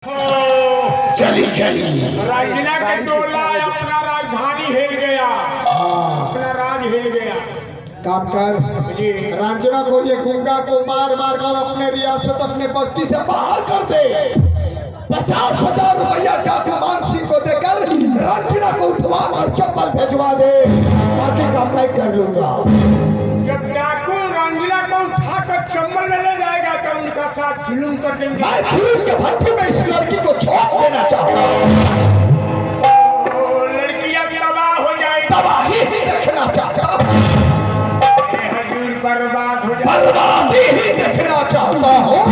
चली गई। रंजना के टोला अपना राजधानी हिल गया, अपना राज हिल गया। काम कर रंजना को, ये गूंगा को मार मार कर अपने रियासत अपने बस्ती से बाहर कर दे। 50,000 रुपया डाकू मान सिंह को देकर रंजना को उठवा कर चप्पल भेजवा दे, बाकी काम मैं कर लूंगा। जब डाकू रंजना को उठाकर चंबल में ले जाएगा तो उनका साथ जुलूम कर देंगे। मैं जुलूम के भट्टी में इस लड़की को छोड़ देना चाहता हूँ। लड़कियां तबाह हो जाएगी, तबाही ही देखना चाहता हूँ, बर्बाद हो जाए, बर्बादी ही देखना चाहता हूँ।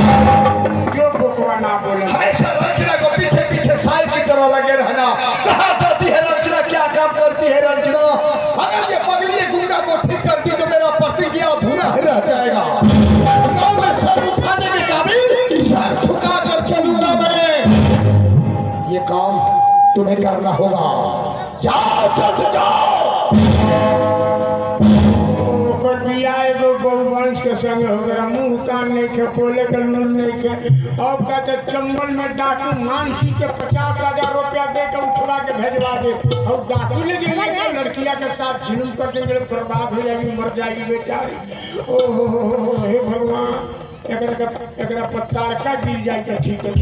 जो बुकवा ना बोले। हमेशा रंजना को पीछे पीछे साल की तरह लगे रहना। कहाँ जाती है रंजना, क्या काम करती है रंजना? अगर ये पगली गुंडा को ठीक कर दी तो मेरा प्रतिज्ञा अधूरा रह जाएगा। गाँव में सर उठाने के काबिल सर झुका कर चलूंगा मैं। ये काम तुम्हें करना होगा। जाओ जल्द जाओ। वंश के संग हो गया, मुंह कान नहीं खे, पोले के नून नहीं खे। अब कहते चंबल में डाकू मानसी के 50,000 रुपया देकर उठवा के भेजवा दे। और डाकू ले जाएंगे लड़किया के साथ जुलूम कर देंगे, बर्बाद हो जाएगी, मर जाएगी बेचारी। ओहो हे भगवान, एकरा पत्ता का गिर जाए तो ठीक है।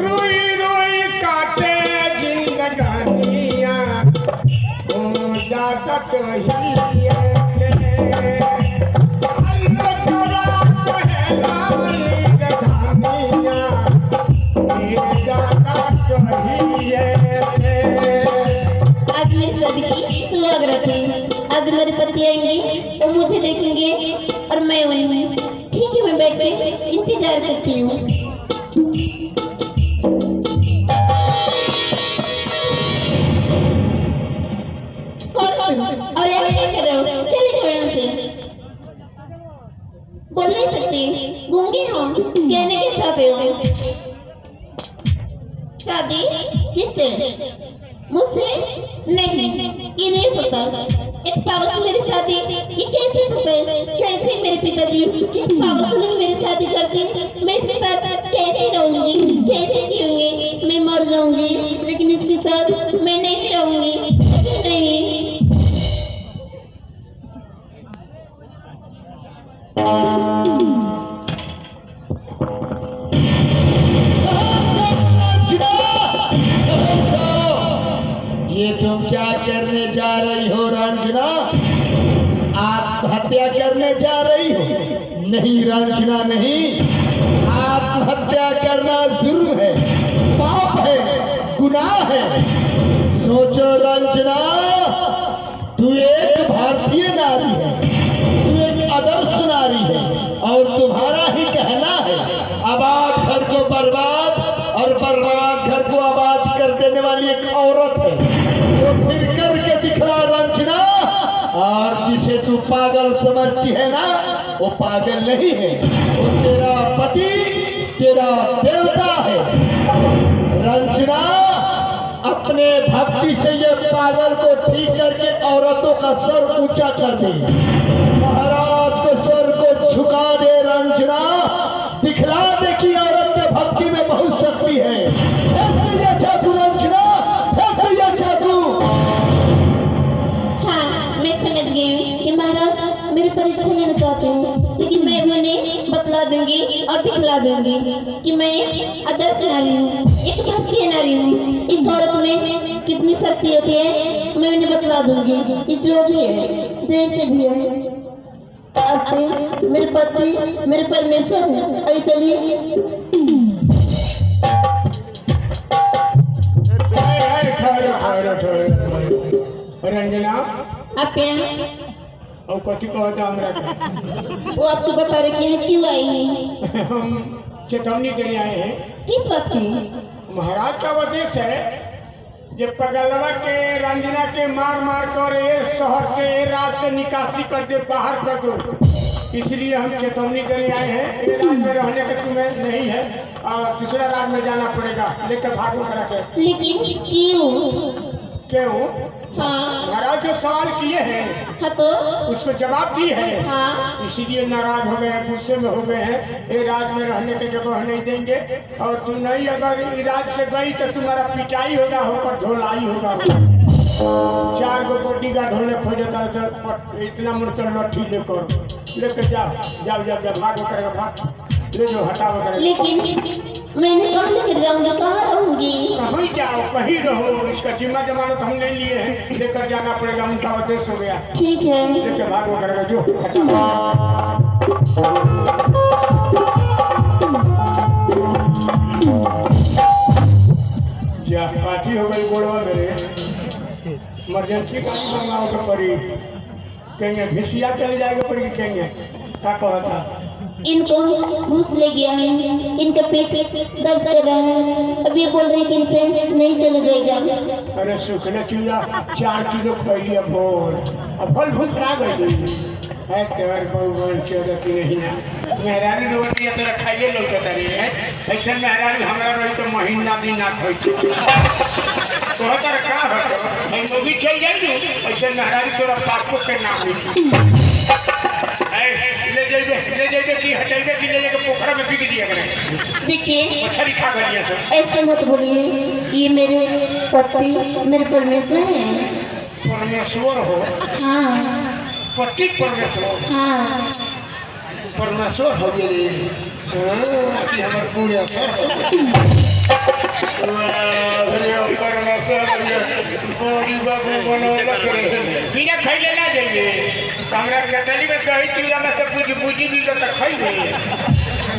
रोई रोई काटे जिंदगानिया ओ जाता तो ही आज मेरी शादी की सुहागरात है। आज मेरे पति आएंगे और मुझे देखेंगे और मैं उन्हें ठीक है मैं बैठ के इंतजार करती हूँ। और क्या कर रहे हो? चले जाओ यहाँ से। बोल नहीं सकती, गूंगे हो, कहने के चाहते हो? शादी किससे? मुझसे? नहीं, ये नहीं सकता। एक पागल से मेरी शादी ये कैसे सकता है? कैसे मेरे पिताजी एक पागल से मेरी शादी करते? मैं इसके साथ कैसे रहूंगी, कैसे जीऊंगी? मैं मर जाऊंगी, लेकिन इसके साथ मैं नहीं रहूंगी। नहीं ये तुम क्या करने जा रही हो रंजना? आत्महत्या करने जा रही हो? नहीं रंजना नहीं, आत्महत्या करना जुर्म है, पाप है, गुनाह है। सोचो रंजना, तू एक भारतीय नारी है, तू एक आदर्श नारी है और तुम्हारा ही कहना है आबाद घर को बर्बाद और बर्बाद घर को आबाद कर देने वाली एक औरत है। तो फिर करके दिखला रंजना। और जिसे तू पागल समझती है ना, वो पागल नहीं है, वो तेरा पति, तेरा देवता है। रंजना, अपने भक्ति से ये पागल को ठीक करके औरतों का सर ऊंचा कर दे, महाराज के सर को झुका दे। रंजना, दिखला दे कि औरत के भक्ति में बहुत शक्ति है। जादू रंजना, हाँ, मैं समझ गई हूँ कि महाराज मेरी परीक्षा लेना चाहते हैं, लेकिन मैं उन्हें बतला दूंगी और दिखला दूंगी कि मैं आदर्श नारी हूँ, एक भारतीय नारी हूँ। इस औरत में कितनी शक्ति होती है मैं उन्हें बतला दूंगी कि जो भी है, जैसे भी है, आज से मेरे पति मेरे परमेश्वर है। अभी चलिए। रंजना आप क्या? और कथी कहता हमरा वो आपको बता रहे कि यहाँ क्यों आई है? हम चेतावनी देने आए हैं। किस बात की? महाराज का आदेश है ये पगलवा के रंजना के मार मार कर ये शहर से राज से निकासी कर दे, बाहर कर दो। इसलिए हम चेतावनी देने आए हैं। ये राज में रहने का तुम्हें नहीं है और दूसरा राज में जाना पड़ेगा, लेकर भागो करा के। लेकिन क्यों? क्यों? हाँ महाराज जो सवाल किए हैं हाँ तो उसको जवाब दी है, हाँ इसीलिए नाराज हो गए हैं, गुस्से में हो गए हैं। ये राज में रहने की जगह नहीं देंगे, और तू नहीं अगर ये राज से गई तो तुम्हारा पिटाई होगा, होकर ढोलाई होगा। 4 गो बॉडी गार्ड होने खोजता है, इतना मुड़कर लट्ठी लेकर जाओ भागो करेगा, भाग ले जो हटाओ करेगा। लेकिन मैंने कहाँ लेकर जाऊंगी, कहाँ रहूंगी? कहीं जाओ कहीं रहो, इसका जिम्मा जमानत हम नहीं लिए हैं, लेकर जाना पड़ेगा, उनका उद्देश्य हो गया। ठीक है लेके भागो करेगा जो हटाओ। क्या पार्टी हो गई गोड़वा मेरे, इमरजेंसी गाड़ी मंगाओ तो पड़ी, कहेंगे घिसिया चल जाएगा पड़ी, कहेंगे क्या कहा था। इनको भूख ले गया है, इनका पेट दर्द कर रहा है, अब ये बोल रहे हैं कि इनसे नहीं चला जाएगा। अरे सुखने चूल्हा 4 किलो खैली अब फल भूख आ गई है, तेवर बहुवन चौदह की नहीं मेहरानी रोटी तो खाइए लोग है, ऐसे मेहरानी हमारा रही तो महीना भी ना खोई तो का होगी चल जाएगी, ऐसे मेहरानी तोरा पापो के नाम ले जाइए कि हटाइए कि ले जाके पोखरा में बिक दिया करें। देखिए मछली खा गई सब। ऐसे मत बोलिए, ये मेरे पति मेरे परमेश्वर हैं। परमेश्वर हो? हाँ पति परमेश्वर? हाँ परमेश्वर हो गए अभी हमारे पूरे असर बिना खैले ना जाइए, हमरा कटली में दही चूड़ा में से पूजी भी तो खैबे,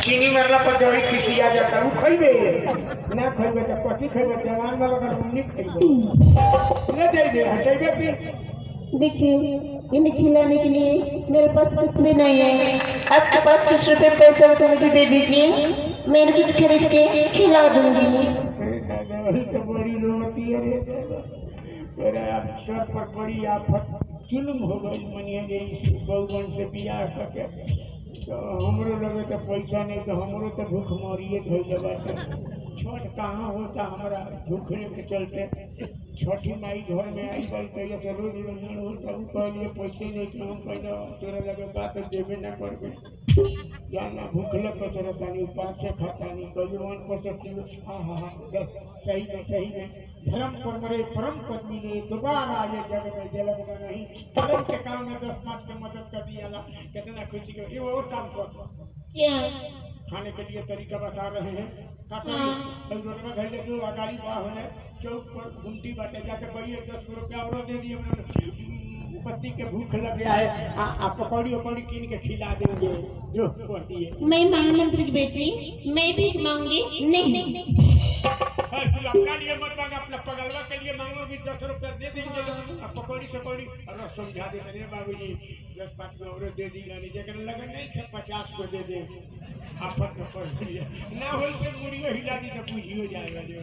चीनी मरला पर दही खिसिया जाता वो खैबे, ना खैबे तो कथी खैबे, जवान वाला का हमनी खैबे ले जाइए हटेबे फिर। देखिए इन्हें खिलाने के लिए मेरे पास कुछ भी नहीं है, आपके पास कुछ रुपए पैसा हो तो मुझे दे दीजिए, मैं कुछ खरीद के खिला दूंगी। तो बड़ी रोती है तेरे सर पर बड़ी आफत जुल्म हो गई, मनिया गई बहुवन से बियाह करके, तो हमरो लगे तो पैसा नहीं, तो हमरो तो भूख मारिए धोई लगा। छठ कहाँ होता हमारा भूखने के चलते, छठी माई घर में आई गई कहिए तो रोज रंजन होता, वो कहलिए पैसे नहीं तो हम कहना तोरा लगे बात देवे ना करबे, जाना भूखल पर तोरा पानी उपास से खाता नहीं कहिए पर। हाँ सही में धर्म पर मरे परम पद मिले, दोबारा ये जग में जलब नहीं, धर्म के काम में 10-5 के मदद कर दिया, कितना खुशी के। ये और काम कर क्या खाने के लिए तरीका बता रहे हैं, जो अगाड़ी बाह है चौक पर घुमटी बाटे जाके बढ़िए 10 रुपया और दे दिए, पति के भूख लग गया है, आप पकौड़ी वकौड़ी कीन के खिला देंगे जो कहती है। मैं महामंत्री की बेटी, मैं भी मांगी नहीं। अपना लिए मत मांगा, अपना पगलवा के लिए मांगो भी 10 रुपया दे देंगे, आप पकौड़ी सकौड़ी और समझा दे बाबू जी 10-5 में और दे दी रानी जगह लगन नहीं थे 50 को दे दे, आफत में पड़ ना हो से मुड़ियो हिला दी तो पूछियो जाएगा जो।